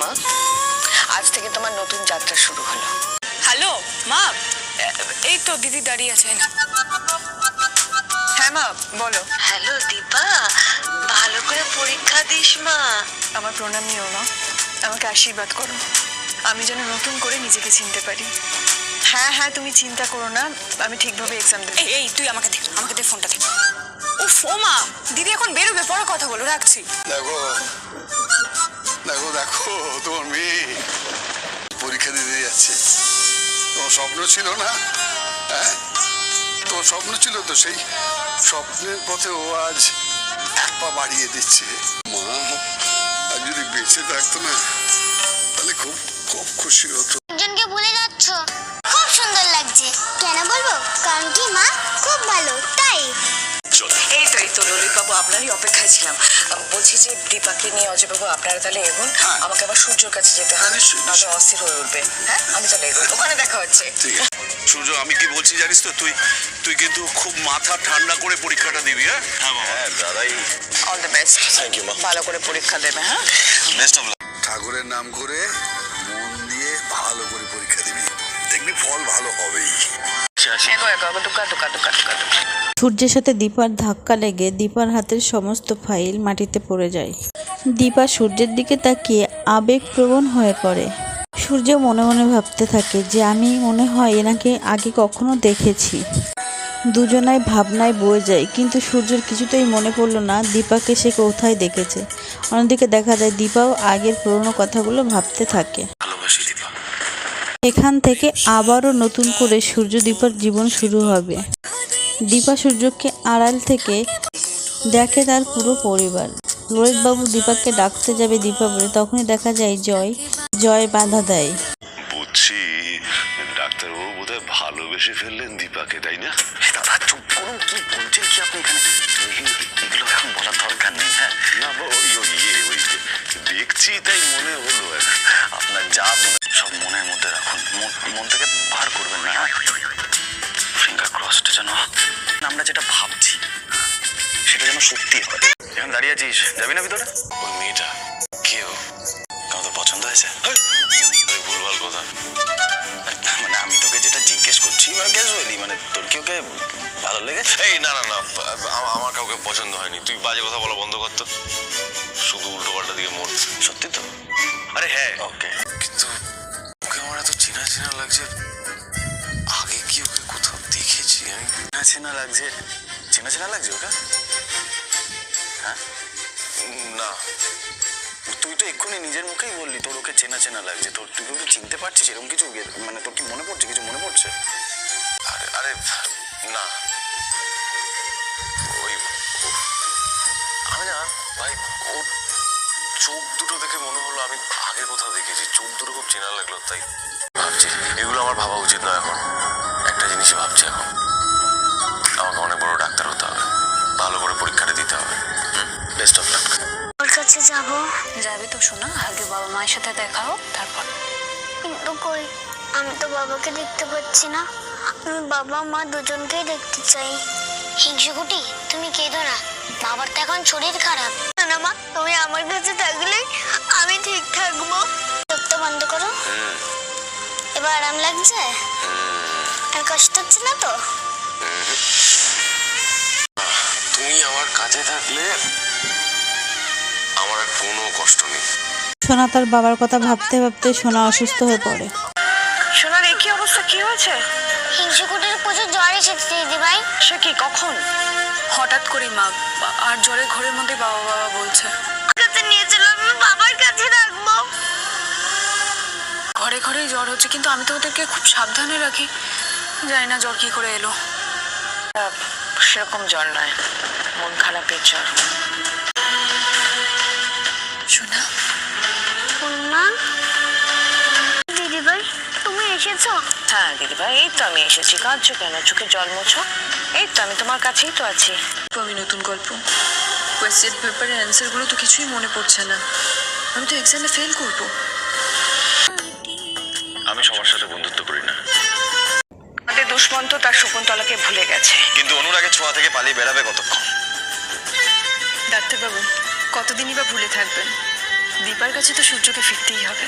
মা, আজ থেকে তোমার নতুন যাত্রা শুরু হলো। হ্যালো মা, এই তো দিদি দাঁড়িয়ে আছেন। হ্যাঁ মা বলো। হ্যালো দীপা, ভালো করে পরীক্ষা দিস মা। আমার প্রণাম নিও মা, আমাকে আশীর্বাদ করো, আমি যেন নতুন করে নিজেকে চিনতে পারি। হ্যাঁ হ্যাঁ, তুমি চিন্তা করো না, আমি ঠিকভাবে এক্সাম দেব। এই তুই আমাকে দে ফোনটা দে। উফ ও মা, দিদি এখন বেরোবে, পরে কথা বলো, রাখছি। দেখো দেখো দেখো, তোমার মেয়ে পরীক্ষা দিতে যাচ্ছে। তোমার স্বপ্ন ছিল না? হ্যাঁ, তোমার স্বপ্ন ছিল তো, সেই স্বপ্নের পথে ও আজ এক পা বাড়িয়ে দিচ্ছে। মা আর যদি বেঁচে থাকতো না, তাহলে খুব খুব খুশি হতো। একজনকে ভুলে যাচ্ছ। খুব সুন্দর লাগছে। কেন বলবো? কারণ কি মা খুব ভালো, তাই। এই তো ললিত বাবু, আপনারই অপেক্ষায় ছিলাম। বলছি যে দীপাকে নিয়ে অজয় বাবু আপনারা তাহলে এগোন, আমাকে আবার সূর্যর কাছে যেতে হবে, নয়তো অস্থির হয়ে উঠবে। হ্যাঁ, আমি তাহলে এগোই, ওখানে দেখা হচ্ছে। ঠিক আছে সূর্য, আমি কি বলছি জানিস তো, তুই কিন্তু খুব মাথা ঠান্ডা করে পরীক্ষাটা দিবি। হ্যাঁ হ্যাঁ দাদাই, all the best. Thank you মা। ভালো করে পরীক্ষা দেবে। হ্যাঁ, বেস্ট অফ লাক। ঠাকুরের নাম করে মন দিয়ে ভালো করে পরীক্ষা দিবি, দেখবি ফল ভালো হবেই। এগো দুকা। সূর্যের সাথে দীপার ধাক্কা লেগে দীপার হাতের সমস্ত ফাইল মাটিতে পড়ে যায়। দীপা সূর্যের দিকে তাকিয়ে আবেগপ্রবণ হয়ে পড়ে। সূর্য মনে মনে ভাবতে থাকে যে আমি মনে হয় এনাকে আগে কখনো দেখেছি। দুজনাই ভাবনায় বয়ে যায়, কিন্তু সূর্যের কিছুতেই মনে পড়ল না দীপাকে সে কোথায় দেখেছে। অন্যদিকে দেখা যায় দীপাও আগের পুরনো কথাগুলো ভাবতে থাকে। ভালোবাসি দীপা। এখান থেকে আবারও নতুন করে সূর্য দীপার জীবন শুরু হবে। দীপা সূর্যকে আড়াল থেকে দেখে তার পুরো পরিবার। ললিতবাবু দীপাকে ডাকতে যাবে দীপা বলে, তখনই দেখা যায় জয় বাধা দেয়। বুঝছি, ডাক্তারবাবু বোধহয় ভালোবেসে ফেললেন দীপাকে, তাই না? দাদা চুপ করুন, কি বলছেন কি আপনি এখানে? এগুলো এখন বলার দরকার নেই। হ্যাঁ না ওই দেখছি তাই মনে হলো। আপনার যা মনে সব মনের মধ্যে রাখুন, মন থেকে বার করবেন না। ফিঙ্গার ক্রসড যেন আমরা যেটা ভাবছি সেটা যেন সত্যি হয়। এখন দাঁড়িয়ে আছিস, যাবি না ভিতরে? ওই মেয়েটা কেউ কেন তোর পছন্দ হয়েছে? ভুলভাল কথা। মানে আমি তোকে যেটা জিজ্ঞেস করছি ক্যাজুয়ালি, মানে তোর কি ওকে ভালো লেগেছে? এই না, আমার কাউকে পছন্দ হয়নি। তুই বাজে কথা বলা বন্ধ কর তো, শুধু উল্টো পাল্টা দিকে মোড়। সত্যি তো? আরে হ্যাঁ, ওকে। কিন্তু ওকে আমার এত চেনা লাগছে, আগে কি ওকে কোথাও দেখেছি আমি? চেনা লাগছে ওকে? হ্যাঁ না, তুই তো এক্ষুনি নিজের মুখেই বললি তোর ওকে চেনা লাগছে। তুই ওকে চিনতে পারছিস? এরকম কিছু মানে তোর কি মনে পড়ছে? কিছু মনে পড়ছে? আরে না, ওই আমি না ভাই, ওর চোখ দুটো দেখে মনে হলো আমি আগে কোথাও দেখেছি। চোখ দুটো খুব চেনা লাগলো, তাই ভাবছি। এগুলো আমার ভাবা উচিত নয় এখন। একটা জিনিসই ভাবছি এখন, আমাকে অনেক বড় ডাক্তার হতে হবে, ভালো করে পরীক্ষাটা দিতে হবে। Best of luck. ওর কাছে যাবে তো শোনা, আগে বাবা মায়ের সাথে দেখা হোক তারপর। কিন্তু কই, আমি তো বাবাকে দেখতে পাচ্ছি না। আমি বাবা মা দুজনকেই দেখতে চাই। হিংসুকুটি, তুমি কেঁদো না, বাবার তো এখন শরীর খারাপ। না মা, তুমি আমার কাছে থাকলে আমি ঠিক থাকবো। চোখটা বন্ধ করো। এবার আরাম লাগছে? আর কষ্ট হচ্ছে না তো? তুমি আমার কাছে থাকলে আমার আর কোনো কষ্ট নেই। সোনা তার বাবার কথা ভাবতে ভাবতে সোনা অসুস্থ হয়ে পড়ে। সোনার এই কি অবস্থা, কি হয়েছে? হিংসুকুটির প্রচুর জ্বর এসেছে দিদি ভাই। সে কি, কখন? হঠাৎ করে মা আর জ্বরে ঘরের মধ্যে বাবা বলছে। কাছে নিয়ে চলো, আমি বাবার কাছে রাখবো। ঘরে জ্বর হচ্ছে, কিন্তু আমি তো ওদেরকে খুব সাবধানে রাখি। জানি না জ্বর কি করে এলো। সেরকম জ্বর নয়, মন খারাপের জ্বর। সোনা, মা, দিদি ভাই তুমি এসেছো? হ্যাঁ দিদি ভাই, এই তো আমি এসেছি। কাঁদছো কেন? চোখে জল মোছো। এই তো আমি তোমার কাছেই তো আছি। আমি নতুন গল্প, কোয়েশ্চেন পেপারের অ্যান্সারগুলো তো কিছুই মনে পড়ছে না। আমি তো এক্সামে ফেল করবো। আমি সবার সাথে বন্ধুত্ব করি না, আমাদের দুষ্মন্ত তার শকুন্তলাকে ভুলে গেছে। কিন্তু অনুরাগের ছোঁয়া থেকে পালিয়ে বেড়াবে কতক্ষণ? ডাক্তারবাবু, কতদিনই বা ভুলে থাকবেন? দীপার কাছে তো সূর্যকে ফিরতেই হবে।